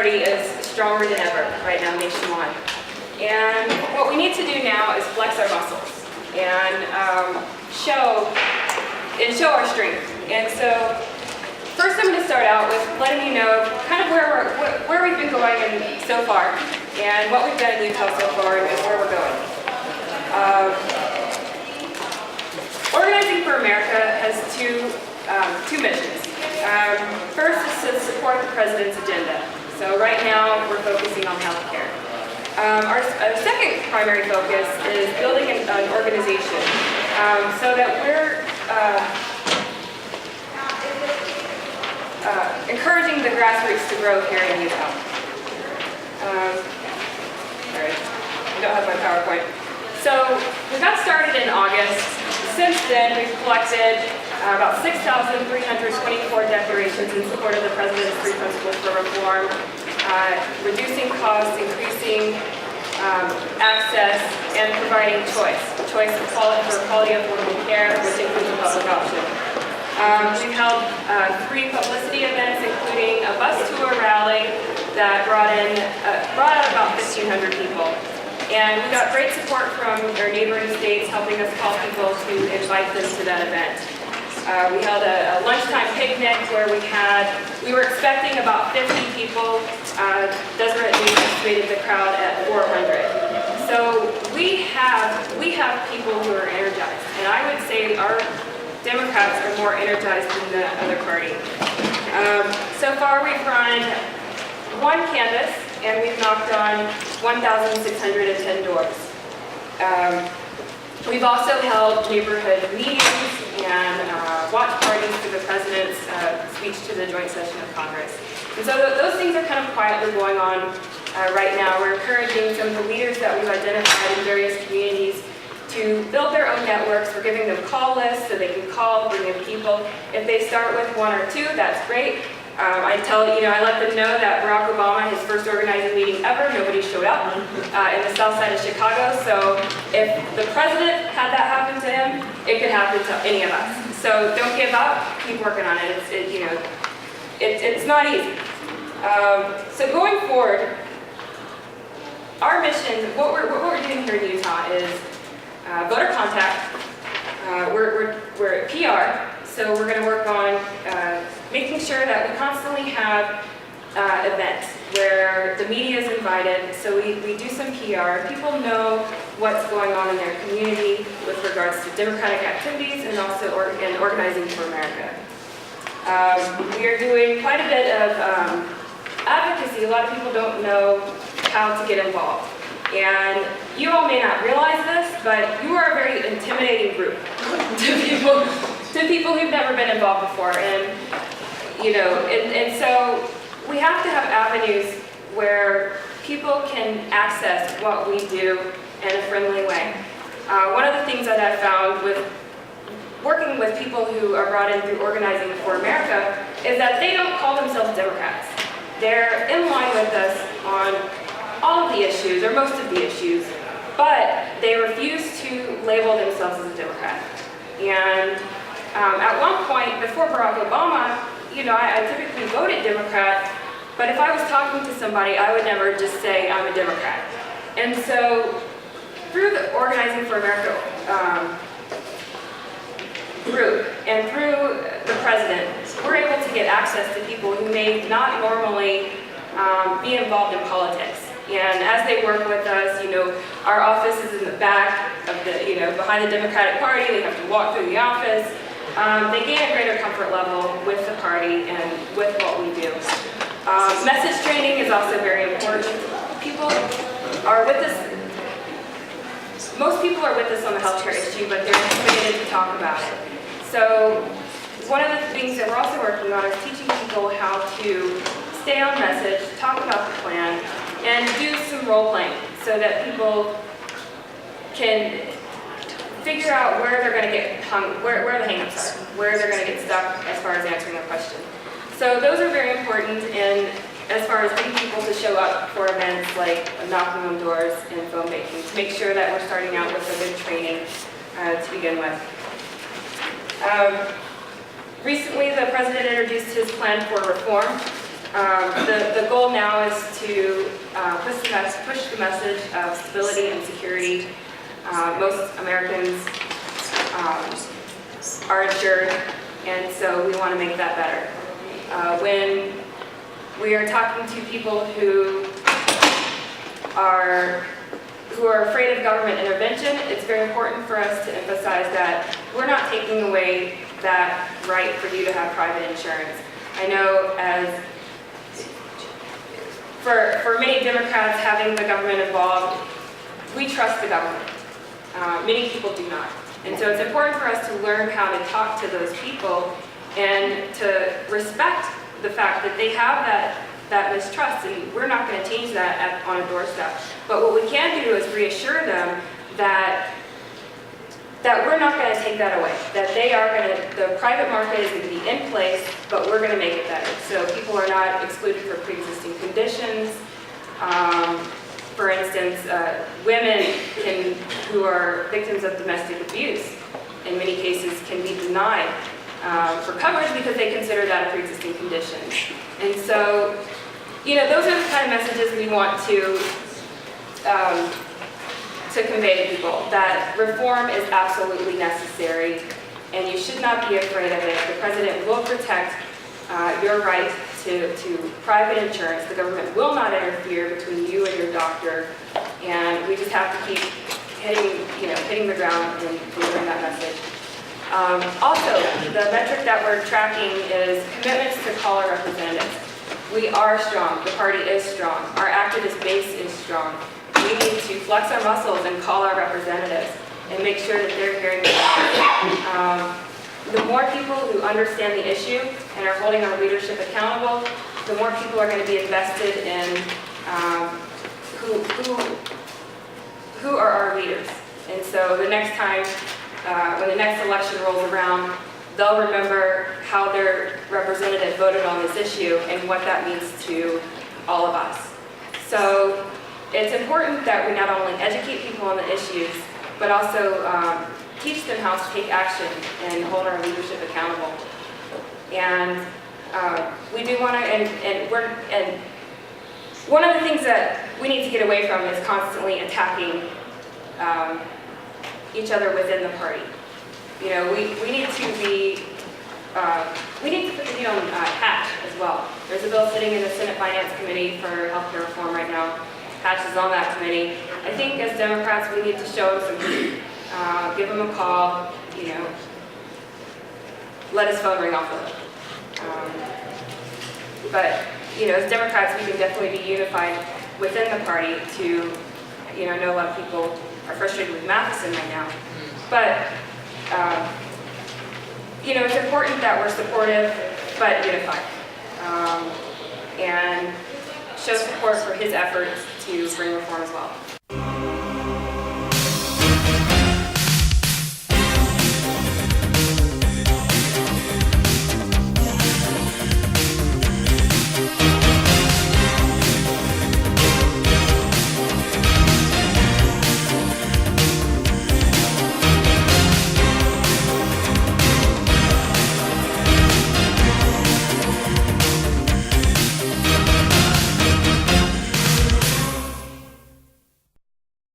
Party is stronger than ever right now nationwide. And what we need to do now is flex our muscles and show our strength. And so first I'm going to start out with letting you know kind of where we've been going so far and what we've done in Utah so far and where we're going. Organizing for America has two missions. First is to support the president's agenda. So right now we're focusing on healthcare. Our second primary focus is building an organization so that we're encouraging the grassroots to grow here in Utah. Sorry, I don't have my PowerPoint. So we got started in August. Since then, we've collected about 6,324 declarations in support of the President's three principles for reform, reducing costs, increasing access, and providing choice for quality affordable care, which includes a public option. We've held 3 publicity events, including a bus tour rally that brought out about 1,500 people. And we got great support from our neighboring states, helping us call people to invite them to that event. We held a lunchtime picnic where we were expecting about 50 people. Deseret News estimated the crowd at 400. So we have people who are energized, and I would say our Democrats are more energized than the other party. So far we've run 1 canvass, and we've knocked on 1,610 doors. We've also held neighborhood meetings and watch parties for the President's speech to the joint session of Congress. And so those things are kind of quietly going on right now. We're encouraging some of the leaders that we've identified in various communities to build their own networks. We're giving them call lists so they can call, bring in people. If they start with 1 or 2, that's great. I let them know that Barack Obama, his first organizing meeting ever, nobody showed up in the south side of Chicago. So if the president had that happen to him, it could happen to any of us. So don't give up, keep working on it. It's not easy. So going forward, our mission, what we're doing here in Utah is voter contact. We're at PR. So we're going to work on making sure that we constantly have events where the media is invited. So we do some PR. People know what's going on in their community with regards to democratic activities and also organizing for America. We are doing quite a bit of advocacy. A lot of people don't know how to get involved. And you all may not realize this, but you are a very intimidating group to people who've never been involved before. And so we have to have avenues where people can access what we do in a friendly way. One of the things that I've found with working with people who are brought in through Organizing for America is that they don't call themselves Democrats. They're in line with us on all of the issues, or most of the issues, but they refuse to label themselves as a Democrat. And at one point, before Barack Obama, I typically voted Democrat, but if I was talking to somebody, I would never just say I'm a Democrat. And so through the Organizing for America group and through the president, we're able to get access to people who may not normally be involved in politics. And as they work with us, our office is in the back of behind the Democratic Party. They have to walk through the office. They gain a greater comfort level with the party and with what we do. Message training is also very important. People are with us. Most people are with us on the healthcare issue, but they're intimidated to talk about it. So one of the things that we're also working on is teaching people how to stay on message, talk about the plan, and do some role playing so that people can figure out where they're going to get where the hang-ups are, where they're going to get stuck as far as answering a question. So those are very important, and as far as getting people to show up for events like knocking on doors and phone banking, to make sure that we're starting out with a good training to begin with. Recently, the president introduced his plan for reform. The goal now is to push the message of stability and security. Most Americans are insured, and so we want to make that better. When we are talking to people who are afraid of government intervention, it's very important for us to emphasize that we're not taking away that right for you to have private insurance. I know for many Democrats, having the government involved, we trust the government. Many people do not. And so it's important for us to learn how to talk to those people and to respect the fact that they have that mistrust, and we're not going to change that on a doorstep. But what we can do is reassure them that we're not going to take that away, that the private market is going to be in place, but we're going to make it better. So people are not excluded for pre-existing conditions. For instance, women who are victims of domestic abuse, in many cases, can be denied for coverage because they consider that a pre-existing condition. And so, those are the kind of messages we want to convey to people, that reform is absolutely necessary, and you should not be afraid of it. The president will protect your right to private insurance. The government will not interfere between you and your doctor, and we just have to keep hitting the ground and delivering that message. Also, the metric that we're tracking is commitments to call our representatives. We are strong. The party is strong. Our activist base is strong. We need to flex our muscles and call our representatives and make sure that they're hearing the the more people who understand the issue and are holding our leadership accountable, the more people are going to be invested in who are our leaders. And so the next time, when the next election rolls around, they'll remember how their representative voted on this issue and what that means to all of us. So it's important that we not only educate people on the issues, but also teach them how to take action and hold our leadership accountable. And we do want to, and one of the things that we need to get away from is constantly attacking each other within the party. We need to be, we need to put the deal on Hatch as well. There's a bill sitting in the Senate Finance Committee for healthcare reform right now. Hatch is on that committee. I think as Democrats, we need to show them some heat. Give them a call, let his phone ring off the hook. But, as Democrats, we can definitely be unified within the party to, I know a lot of people are frustrated with Matheson right now. But, it's important that we're supportive, but unified. And show support for his efforts to bring reform as well.